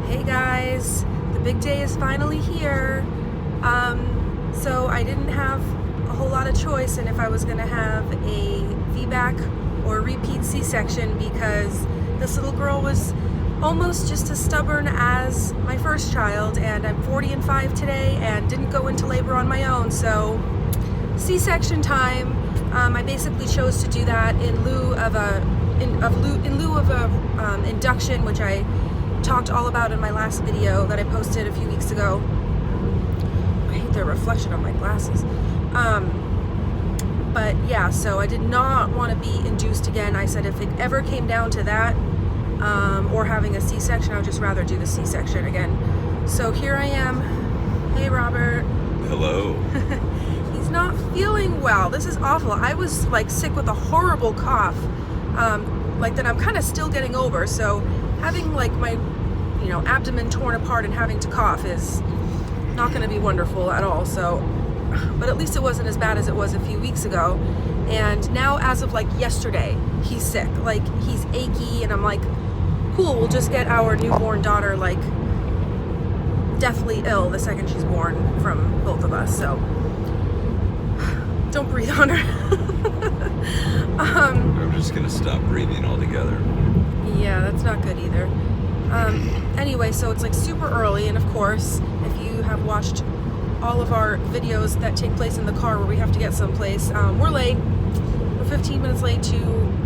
Hey guys, the big day is finally here. So I didn't have a whole lot of choice in if I was going to have a VBAC or a repeat C-section because this little girl was almost just as stubborn as my first child, and I'm 40 and 5 today and didn't go into labor on my own, so C-section time. I basically chose to do that in lieu of a induction, which I talked all about in my last video that I posted a few weeks ago. I hate the reflection on my glasses. But yeah, so I did not want to be induced again. I said if it ever came down to that, or having a C-section, I would just rather do the C-section again. So here I am. Hey, Robert. Hello. He's not feeling well. This is awful. I was like sick with a horrible cough, like that I'm kind of still getting over. So having like my, abdomen torn apart and having to cough is not going to be wonderful at all. So, but at least it wasn't as bad as it was a few weeks ago. And now, as of like yesterday, he's sick. Like he's achy, and I'm like, cool. We'll just get our newborn daughter like deathly ill the second she's born from both of us. So don't breathe on her. I'm just gonna stop breathing altogether. Yeah, that's not good either. Anyway, so it's like super early, and of course, if you have watched all of our videos that take place in the car where we have to get someplace, we're late. We're 15 minutes late to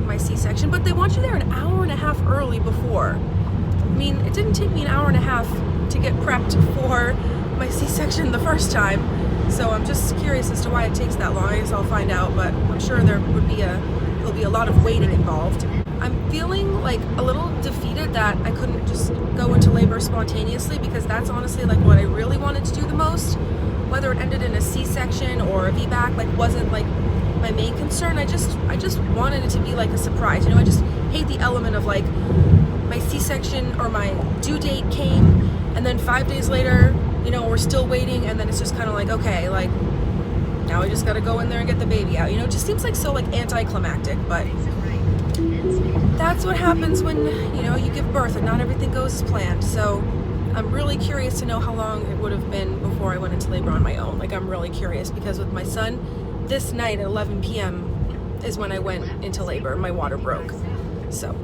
my C-section, but they want you there an hour and a half early before. I mean, it didn't take me an hour and a half to get prepped for my C-section the first time, so I'm just curious as to why it takes that long. I guess I'll find out, but I'm sure there'll be a lot of waiting involved. I'm feeling like a little defeated that I couldn't just go into labor spontaneously, because that's honestly like what I really wanted to do the most. Whether it ended in a C-section or a VBAC like wasn't like my main concern. I just wanted it to be like a surprise. I just hate the element of like my C-section or my due date came and then 5 days later, we're still waiting, and then it's just kind of like, okay, like now I just got to go in there and get the baby out. It just seems like so like anticlimactic, but that's what happens when, you give birth and not everything goes as planned. So I'm really curious to know how long it would have been before I went into labor on my own. Like, I'm really curious, because with my son, this night at 11 p.m. is when I went into labor. My water broke. So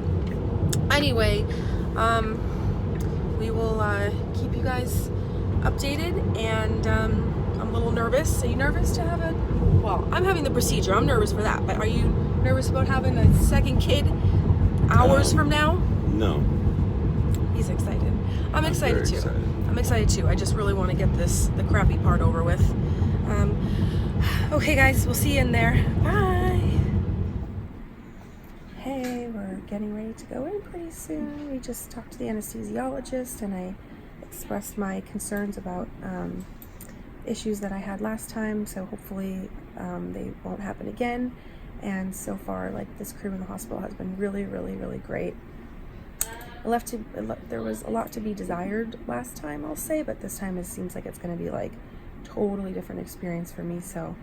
anyway, we will keep you guys updated, and I'm a little nervous. Are you nervous to have I'm having the procedure. I'm nervous for that, but are you nervous about having a second kid hours from now? No. He's excited. I'm excited too. Excited. I'm excited too. I just really want to get the crappy part over with. Okay guys, we'll see you in there. Bye. Hey, we're getting ready to go in pretty soon. We just talked to the anesthesiologist, and I expressed my concerns about issues that I had last time, so hopefully they won't happen again. And so far, like, this crew in the hospital has been really, really, really great. There was a lot to be desired last time, I'll say, but this time it seems like it's going to be like totally different experience for me, so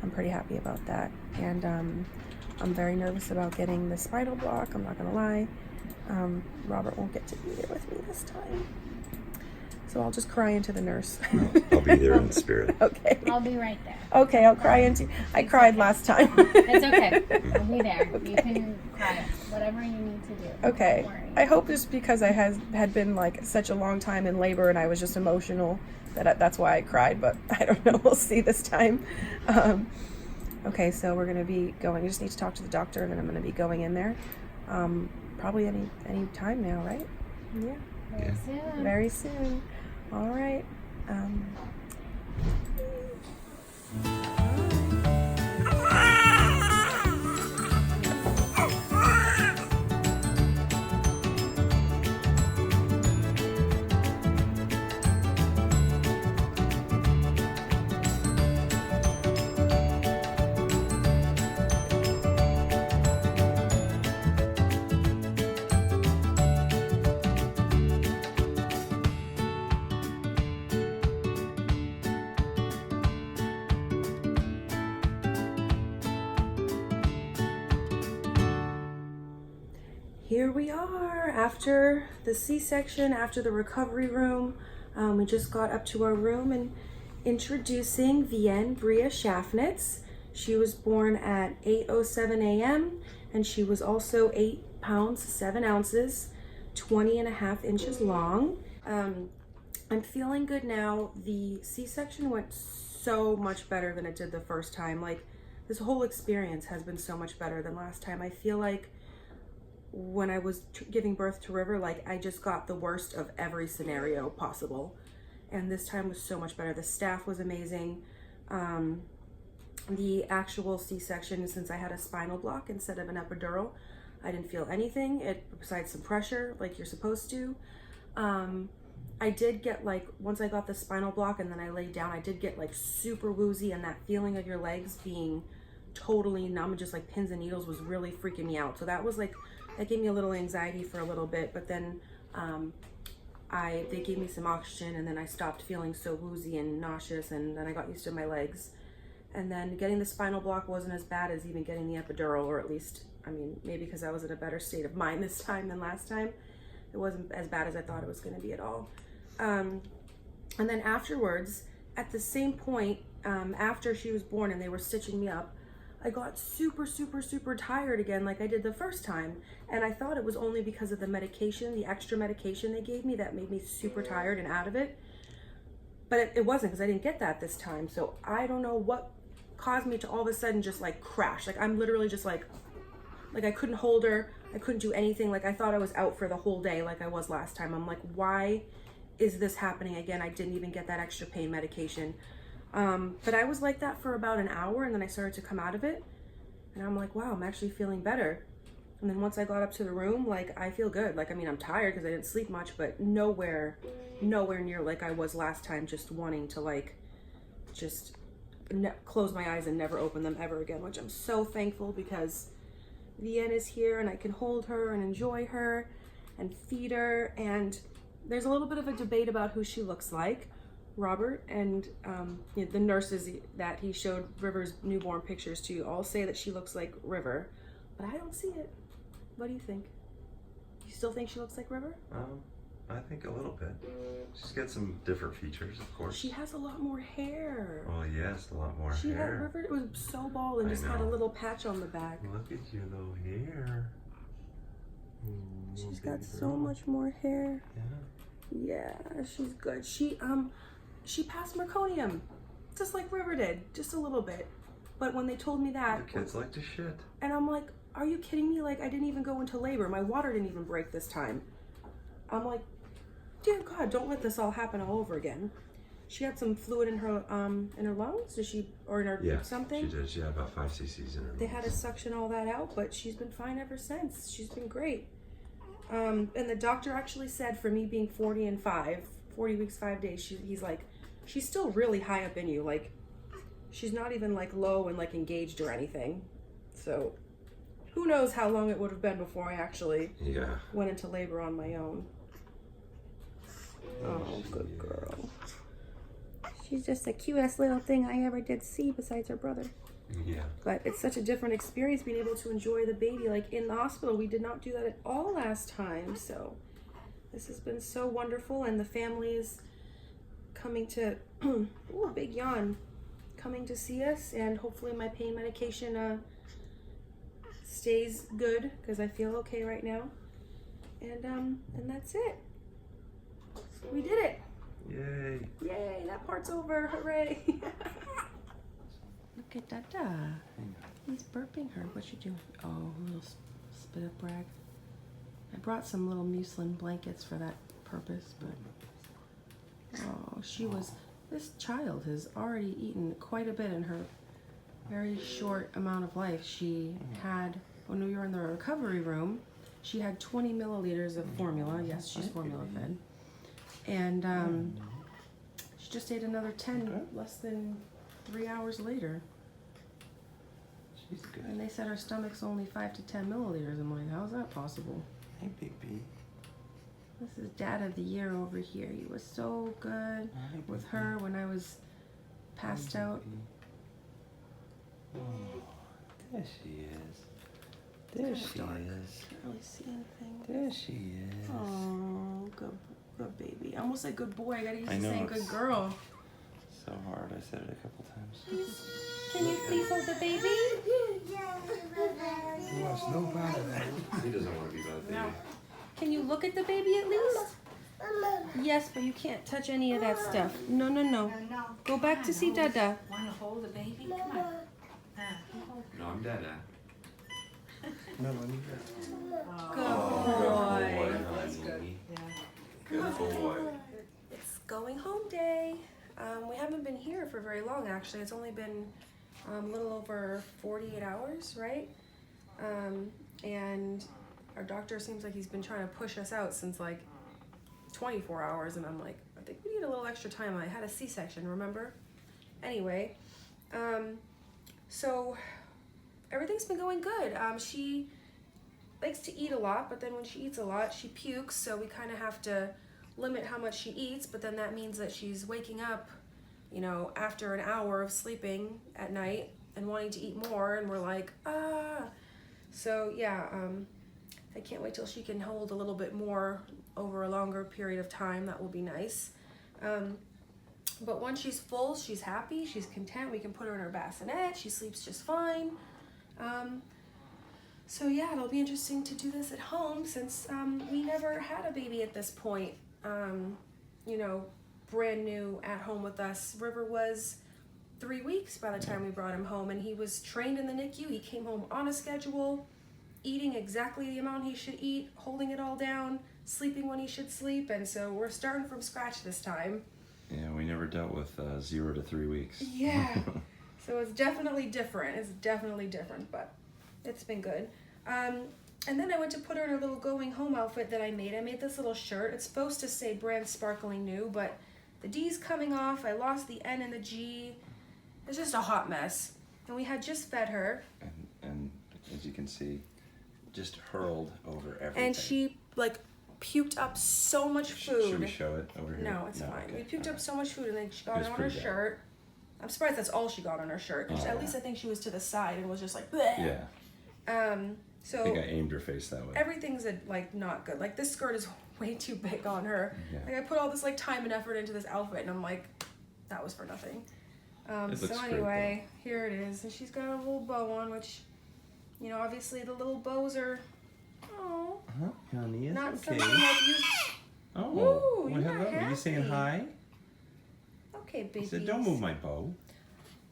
I'm pretty happy about that. And I'm very nervous about getting the spinal block, I'm not going to lie. Robert won't get to be there with me this time, so I'll just cry into the nurse. I'll be there in spirit. Okay. I'll be right there. Okay, I'll cry into. I cried last time. It's okay. I'll be there. Okay. You can cry. Whatever you need to do. Okay. Don't worry. I hope just because I had been like such a long time in labor and I was just emotional that's why I cried. But I don't know. We'll see this time. Okay, so we're gonna be going. I just need to talk to the doctor, and then I'm gonna be going in there. Probably any time now, right? Yeah. Very soon. Very soon. All right. Here we are after the C-section, after the recovery room. We just got up to our room and introducing Vienne Bria Schaffnitz. She was born at 8:07 a.m. and she was also 8 pounds 7 ounces, 20.5 inches long. I'm feeling good now. The C-section went so much better than it did the first time. Like, this whole experience has been so much better than last time. I feel like when I was giving birth to River, like, I just got the worst of every scenario possible. And this time was so much better. The staff was amazing. The actual C-section, since I had a spinal block instead of an epidural, I didn't feel anything besides some pressure like you're supposed to. I did get, like, once I got the spinal block and then I laid down, I did get like super woozy, and that feeling of your legs being totally numb, just like pins and needles, was really freaking me out. So that was like, that gave me a little anxiety for a little bit, but then they gave me some oxygen and then I stopped feeling so woozy and nauseous, and then I got used to my legs. And then getting the spinal block wasn't as bad as even getting the epidural, or at least, I mean, maybe because I was in a better state of mind this time than last time. It wasn't as bad as I thought it was going to be at all. And then afterwards, at the same point, after she was born and they were stitching me up, I got super, super, super tired again like I did the first time. And I thought it was only because of the medication, the extra medication they gave me, that made me super tired and out of it. But it wasn't, because I didn't get that this time. So I don't know what caused me to all of a sudden just like crash. Like, I'm literally just like I couldn't hold her. I couldn't do anything. Like, I thought I was out for the whole day like I was last time. I'm like, why is this happening again? I didn't even get that extra pain medication. But I was like that for about an hour, and then I started to come out of it. And I'm like, wow, I'm actually feeling better. And then once I got up to the room, like, I feel good. Like, I mean, I'm tired because I didn't sleep much, but nowhere near like I was last time, just wanting to like, just close my eyes and never open them ever again, which I'm so thankful, because Vienne is here and I can hold her and enjoy her and feed her. And there's a little bit of a debate about who she looks like. Robert and the nurses that he showed River's newborn pictures to all say that she looks like River, but I don't see it. What do you think? You still think she looks like River? I think a little bit. She's got some different features, of course. She has a lot more hair. Oh yes, a lot more hair. River was so bald and just had a little patch on the back. Look at your little hair. She's got so much more hair. Yeah, she's good. She passed meconium, just like River did, just a little bit. But when they told me that, the kids like to shit. And I'm like, are you kidding me? Like, I didn't even go into labor. My water didn't even break this time. I'm like, dear God, don't let this all happen all over again. She had some fluid in her lungs. Did she, or in her something? She did. She had about 5 cc's in her lungs. They had to suction all that out, but she's been fine ever since. She's been great. And the doctor actually said, for me being 40 weeks 5 days, he's like, she's still really high up in you. Like, she's not even like low and like engaged or anything. So who knows how long it would have been before I actually went into labor on my own. Oh, good girl. She's just the cutest little thing I ever did see besides her brother. Yeah. But it's such a different experience being able to enjoy the baby. Like, in the hospital, we did not do that at all last time. So this has been so wonderful, and the family is coming to, ooh, big yawn, coming to see us, and hopefully my pain medication stays good, because I feel okay right now. And that's it. We did it. Yay. Yay, that part's over. Hooray. Look at Dada. He's burping her. What's she doing? Oh, little spit up rag. I brought some little muslin blankets for that purpose, but this child has already eaten quite a bit in her very short amount of life. She had, when we were in the recovery room, she had 20 milliliters of formula. Yes, she's formula fed. And she just ate another 10 less than 3 hours later. She's good. And they said her stomach's only 5 to 10 milliliters. I'm like, how's that possible? Hey, baby. This is Dad of the Year over here. He was so good with her when I was passed out. Oh, there she is. There It's she kinda dark. is. Can't really see anything. There she is. Oh, good baby. I almost said good boy. I gotta use I the know, saying good it's- girl. So hard. I said it a couple times. Can you please hold the baby? He wants no part of that. He doesn't want to be by the baby. No. Can you look at the baby at least? Yes, but you can't touch any of that stuff. No, no, no. No. Go back to see Dada. Want to hold the baby? Come on. No, I'm Dada. No, I need that. Good boy, boy. honey. Good boy. It's going home day. We haven't been here for very long, actually. It's only been a little over 48 hours, right? And our doctor seems like he's been trying to push us out since like 24 hours, and I'm like, I think we need a little extra time. I had a C-section, remember? Anyway, so everything's been going good. She likes to eat a lot, but then when she eats a lot, she pukes, so we kind of have to limit how much she eats, but then that means that she's waking up, you know, after an hour of sleeping at night and wanting to eat more, and we're like, ah. So yeah, I can't wait till she can hold a little bit more over a longer period of time. That will be nice. But once she's full, she's happy, she's content. We can put her in her bassinet. She sleeps just fine. So yeah, it'll be interesting to do this at home since we never had a baby at this point. You know, brand new at home with us. River was 3 weeks by the time we brought him home, and he was trained in the NICU. He came home on a schedule, eating exactly the amount he should eat, holding it all down, sleeping when he should sleep, and so we're starting from scratch this time. Yeah, we never dealt with 0 to 3 weeks. Yeah, so it's definitely different. It's definitely different, but it's been good. And then I went to put her in a little going home outfit that I made. I made this little shirt. It's supposed to say brand sparkling new, but the D's coming off. I lost the N and the G. It's just a hot mess. And we had just fed her. And as you can see, just hurled over everything. And she like puked up so much food. Should we show it over here? No, it's fine. Okay. We puked up so much food, and then she got It was it on her pretty bad. shirt. I'm surprised that's all she got on her shirt. 'Cause Oh, at yeah. least I think she was to the side and was just like, bleh. Yeah, So I think I aimed her face that way. everything's like not good. Like this skirt is way too big on her. Yeah. Like I put all this like time and effort into this outfit, and I'm like, that was for nothing. It So looks great, anyway, here it is, and she's got a little bow on, which, you know, obviously the little bows are, oh, Honey, it's not okay. something that you. Oh, Ooh, well, you're hello. not Are you saying happy. hi? Okay, I baby. said, don't move my bow.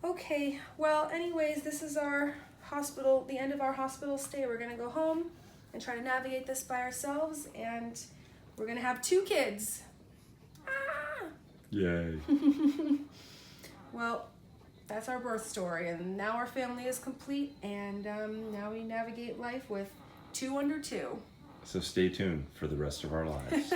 Okay, well, anyways, this is our hospital, the end of our hospital stay. We're gonna go home and try to navigate this by ourselves, and we're gonna have 2 kids. Ah! Yay. Well, that's our birth story, and now our family is complete, and now we navigate life with 2 under 2. So stay tuned for the rest of our lives.